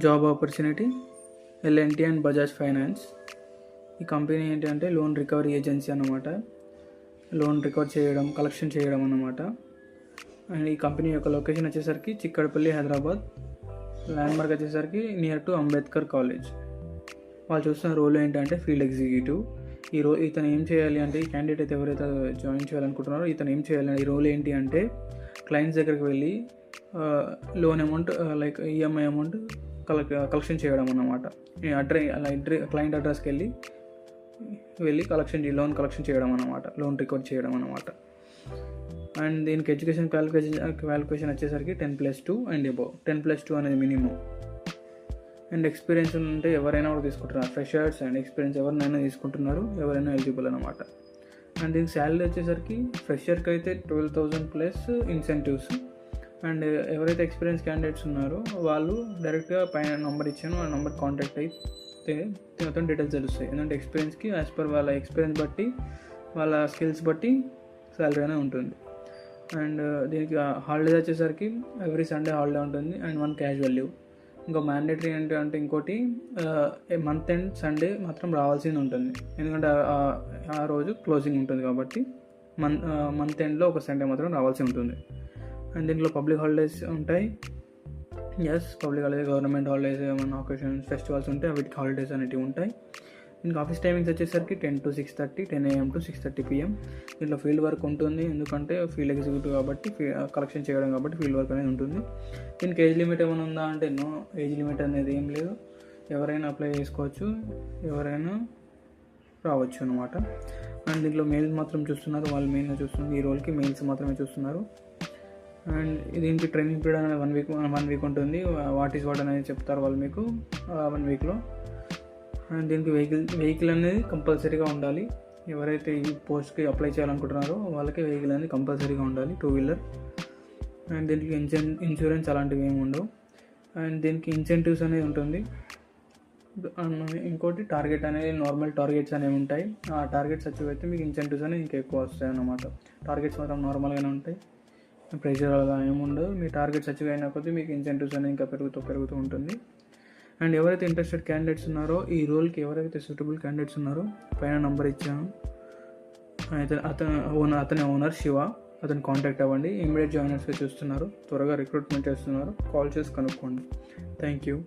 Job opportunity L&T and Bajaj finance. ఈ company ఏంటంటే loan recovery agency అన్నమాట. లోన్ రికవర్ చేయడం, కలెక్షన్ చేయడం అన్నమాట. అండ్ ఈ కంపెనీ యొక్క లొకేషన్ వచ్చేసరికి చిక్కడపల్లి, హైదరాబాద్. ల్యాండ్మార్క్ వచ్చేసరికి నియర్ టు అంబేద్కర్ కాలేజ్. వాళ్ళు చూస్తున్న రోల్ ఏంటంటే ఫీల్డ్ ఎగ్జిక్యూటివ్. ఇతను ఏం చేయాలి అంటే, ఈ క్యాండిడేట్ అయితే ఎవరైతే జాయిన్ చేయాలనుకుంటున్నారో ఇతను ఏం చేయాలి, ఈ రోల్ ఏంటి అంటే క్లయింట్స్ దగ్గరికి వెళ్ళి loan amount like EMI amount collection చేయడం అన్నమాట. క్లయింట్ అడ్రస్కి వెళ్ళి లోన్ కలెక్షన్ చేయడం అన్నమాట, లోన్ రికవర్ చేయడం అన్నమాట. అండ్ దీనికి ఎడ్యుకేషన్ క్వాలిఫికేషన్ వచ్చేసరికి 10+2 అండ్ అబోవ్. 10+2 అనేది మినిమం. అండ్ ఎక్స్పీరియన్స్ ఉంటే ఎవరైనా కూడా తీసుకుంటున్నారు. ఫ్రెషర్స్ అండ్ ఎక్స్పీరియన్స్ ఎవరినైనా తీసుకుంటున్నారు, ఎవరైనా ఎలిజిబుల్ అనమాట. అండ్ దీనికి శాలరీ వచ్చేసరికి ఫ్రెషర్కి అయితే 12,000 ప్లస్ ఇన్సెంటివ్స్. అండ్ ఎవరైతే ఎక్స్పీరియన్స్ క్యాండిడేట్స్ ఉన్నారో వాళ్ళు డైరెక్ట్గా పైన నెంబర్ ఇచ్చాను, ఆ నెంబర్ కాంటాక్ట్ అయితే మొత్తం డీటెయిల్స్ తెలుస్తాయి. ఎందుకంటే ఎక్స్పీరియన్స్కి యాజ్ పర్ వాళ్ళ ఎక్స్పీరియన్స్ బట్టి, వాళ్ళ స్కిల్స్ బట్టి శాలరీ అనేది ఉంటుంది. అండ్ దీనికి హాలిడేస్ వచ్చేసరికి ఎవ్రీ సండే హాలిడే ఉంటుంది అండ్ 1 క్యాజువల్ లీవ్. ఇంకా మ్యాండేటరీ అంటే ఇంకోటి మంత్ ఎండ్ సండే మాత్రం రావాల్సింది ఉంటుంది. ఎందుకంటే ఆ రోజు క్లోజింగ్ ఉంటుంది కాబట్టి మంత్ ఎండ్లో ఒక సండే మాత్రం రావాల్సి ఉంటుంది. అండ్ దీంట్లో పబ్లిక్ హాలిడేస్ ఉంటాయి. పబ్లిక్ హాలిడేస్, గవర్నమెంట్ హాలిడేస్, ఏమైనా ఒకేషన్స్, ఫెస్టివల్స్ ఉంటే వీటికి హాలిడేస్ అనేవి ఉంటాయి. ఇంకా ఆఫీస్ టైమింగ్స్ వచ్చేసరికి 10 to 6:30, 10 AM to 6:30 PM. దీంట్లో ఫీల్డ్ వర్క్ ఉంటుంది, ఎందుకంటే ఫీల్డ్ ఎగ్జిక్యూటివ్ కాబట్టి, కలెక్షన్ చేయడం కాబట్టి ఫీల్డ్ వర్క్ అనేది ఉంటుంది. దీనికి ఏజ్ లిమిట్ ఏమైనా ఉందా అంటే నో, ఏజ్ లిమిట్ అనేది ఏం లేదు. ఎవరైనా అప్లై చేసుకోవచ్చు, ఎవరైనా రావచ్చు అనమాట. అండ్ దీంట్లో మెయిల్స్ మాత్రం చూస్తున్నారు, వాళ్ళు మెయిన్గా చూస్తున్నారు. ఈ రోల్కి మెయిల్స్ మాత్రమే చూస్తున్నారు. అండ్ దీనికి ట్రైనింగ్ పీరియడ్ అనేది 1 week ఉంటుంది. వాట్ ఈస్ వాట్ అనేది చెప్తారు వాళ్ళు మీకు 1 weekలో. అండ్ దీనికి వెహికల్ అనేది కంపల్సరీగా ఉండాలి. ఎవరైతే ఈ పోస్ట్కి అప్లై చేయాలనుకుంటున్నారో వాళ్ళకి వెహికల్ అనేది కంపల్సరీగా ఉండాలి, 2-wheeler. అండ్ దీనికి ఇన్సూరెన్స్ అలాంటివి ఏమి ఉండవు. అండ్ దీనికి ఇన్సెంటివ్స్ అనేది ఉంటుంది. ఇంకోటి టార్గెట్ అనేది, నార్మల్ టార్గెట్స్ అనేవి ఉంటాయి. ఆ టార్గెట్స్ అచీవ్ అయితే మీకు ఇన్సెంటివ్స్ అనేది ఇంకా ఎక్కువ వస్తాయి అన్నమాట. టార్గెట్స్ మాత్రం నార్మల్గానే ఉంటాయి, ప్రెషర్ అలా ఏముండదు. మీ టార్గెట్స్ అచీవ్ అయిన కొద్దీ మీకు ఇన్సెంటివ్స్ అనేది ఇంకా పెరుగుతూ ఉంటుంది. అండ్ ఎవరైతే ఇంట్రెస్టెడ్ క్యాండిడేట్స్ ఉన్నారో, ఈ రోల్కి ఎవరైతే సూటబుల్ క్యాండిడేట్స్ ఉన్నారో పైన నెంబర్ ఇచ్చాను. అతని ఓనర్ శివ, అతను కాంటాక్ట్ అవ్వండి. ఇమీడియట్ జాయినర్స్గా చూస్తున్నారు, త్వరగా రిక్రూట్మెంట్ చేస్తున్నారు. కాల్ చేసి కనుక్కోండి. Thank you.